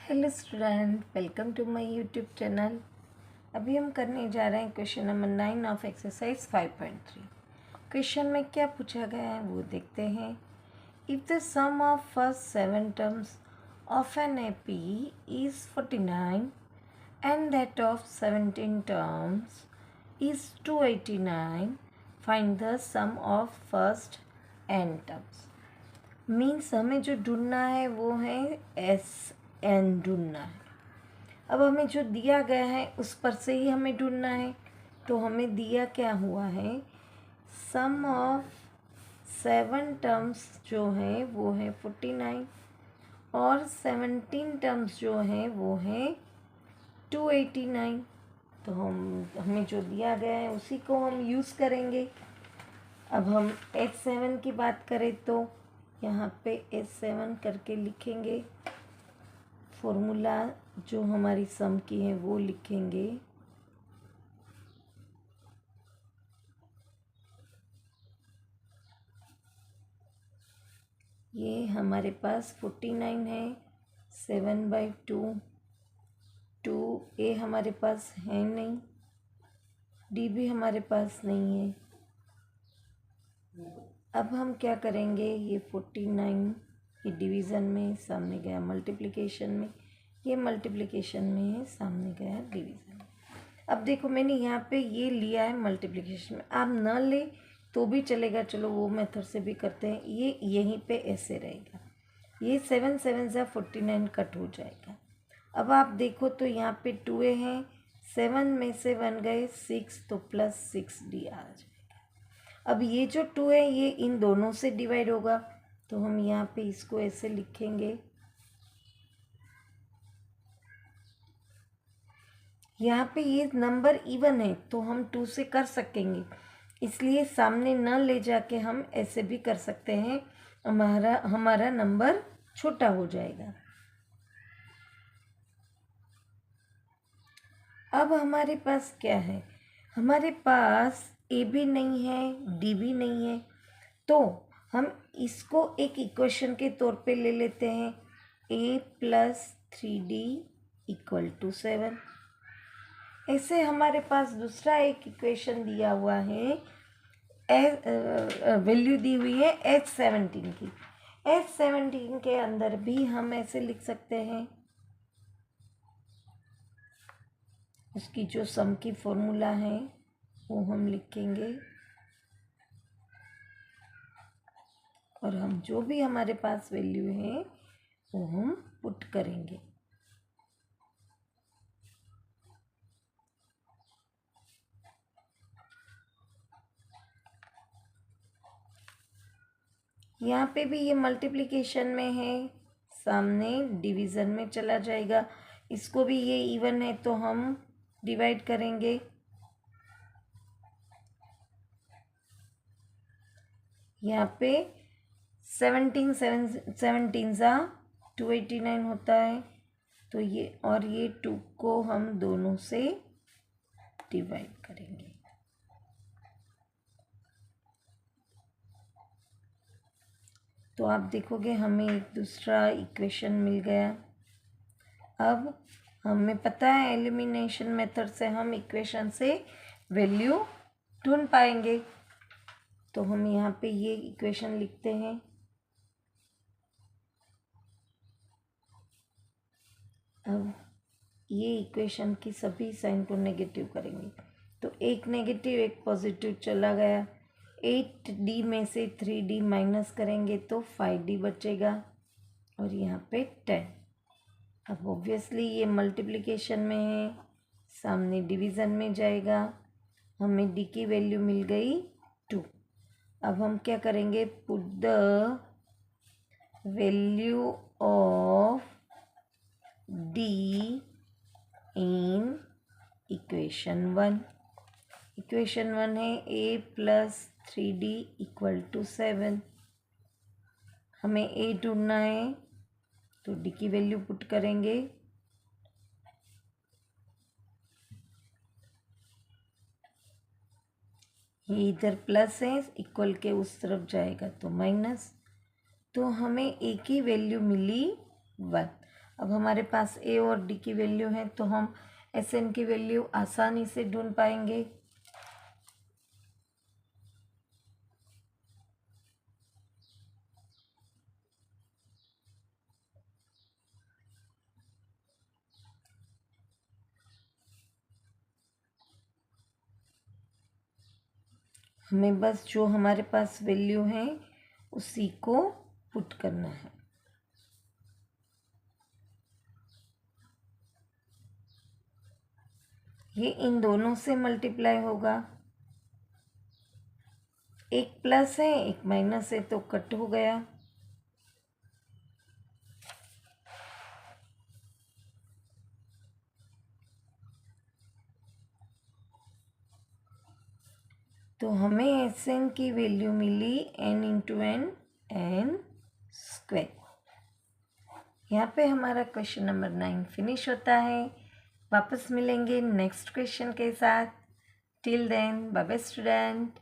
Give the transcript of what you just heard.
Hello student, welcome to my YouTube channel. अभी हम करने जा रहे हैं question number 9 of exercise 5.3। Question में क्या पूछा गया है वो देखते हैं। If the sum of first 7 terms of an AP is 49 and that of 17 terms is 289, find the sum of first n terms. Means हमें जो ढूंढना है वो है Sn ढूंढना है। अब हमें जो दिया गया है उस पर से ही हमें ढूंढना है। तो हमें दिया क्या हुआ है, सम ऑफ 7 टर्म्स जो है वो है 49 और 17 टर्म्स जो है वो है 289। तो हमें जो दिया गया है उसी को हम यूज़ करेंगे। अब हम H7 की बात करें तो यहाँ पे H7 करके लिखेंगे, फॉर्मूला जो हमारी सम की है वो लिखेंगे। ये हमारे पास 49 है, 7/2, 2a हमारे पास है नहीं, d भी हमारे पास नहीं है। अब हम क्या करेंगे, ये 49 ये डिवीज़न में, सामने गया मल्टीप्लिकेशन में, ये मल्टीप्लिकेशन में है, सामने गया डिवीज़न में। अब देखो मैंने यहाँ पे ये लिया है मल्टीप्लिकेशन में, आप न ले तो भी चलेगा, चलो वो मेथड से भी करते हैं। ये यहीं पे ऐसे रहेगा, ये 7 7 से 49 कट हो जाएगा। अब आप देखो तो यहाँ पे 2a हैं, 7 में से बन गए 6, तो +6d आ जाएगा। अब ये जो 2 है ये इन दोनों से डिवाइड होगा, तो हम यहाँ पे इसको ऐसे लिखेंगे। यहाँ पे ये नंबर इवन है तो हम 2 से कर सकेंगे, इसलिए सामने न ले जाके हम ऐसे भी कर सकते हैं, हमारा नंबर छोटा हो जाएगा। अब हमारे पास क्या है, हमारे पास ए भी नहीं है, डी भी नहीं है, तो हम इसको एक इक्वेशन के तौर पे ले लेते हैं, a + 3d = 7। ऐसे हमारे पास दूसरा एक इक्वेशन दिया हुआ है, वैल्यू दी हुई है H17 की। H17 के अंदर भी हम ऐसे लिख सकते हैं, उसकी जो सम की फॉर्मूला है वो हम लिखेंगे और हम जो भी हमारे पास वैल्यू है वो हम पुट करेंगे। यहाँ पे भी ये मल्टीप्लिकेशन में है, सामने डिवीज़न में चला जाएगा। इसको भी ये इवन है तो हम डिवाइड करेंगे। यहाँ पे 17 सा 289 होता है, तो ये और ये 2 को हम दोनों से डिवाइड करेंगे। तो आप देखोगे हमें एक दूसरा इक्वेशन मिल गया। अब हमें पता है एलिमिनेशन मेथड से हम इक्वेशन से वैल्यू ढूंढ पाएंगे, तो हम यहाँ पे ये इक्वेशन लिखते हैं। अब ये इक्वेशन की सभी साइन को नेगेटिव करेंगे, तो एक नेगेटिव एक पॉजिटिव चला गया। 8d में से 3d माइनस करेंगे तो 5d बचेगा और यहाँ पे 10। अब ऑब्वियसली ये मल्टीप्लिकेशन में है, सामने डिवीज़न में जाएगा, हमें d की वैल्यू मिल गई 2। अब हम क्या करेंगे, put the value of d in equation 1। Equation 1 है a + 3d = 7। हमें a ढूंढना है तो d की वैल्यू पुट करेंगे। ये इधर प्लस है, इक्वल के उस तरफ जाएगा तो माइनस, तो हमें a की वैल्यू मिली 1। अब हमारे पास ए और डी की वैल्यू है तो हम एस एन की वैल्यू आसानी से ढूंढ पाएंगे। हमें बस जो हमारे पास वैल्यू है उसी को पुट करना है। ये इन दोनों से मल्टीप्लाई होगा, एक प्लस है एक माइनस है तो कट हो गया। तो हमें एस एन की वैल्यू मिली n इंटू n स्क्वायर। यहाँ पे हमारा क्वेश्चन नंबर 9 फिनिश होता है। वापस मिलेंगे नेक्स्ट क्वेश्चन के साथ। Till then bye bye student.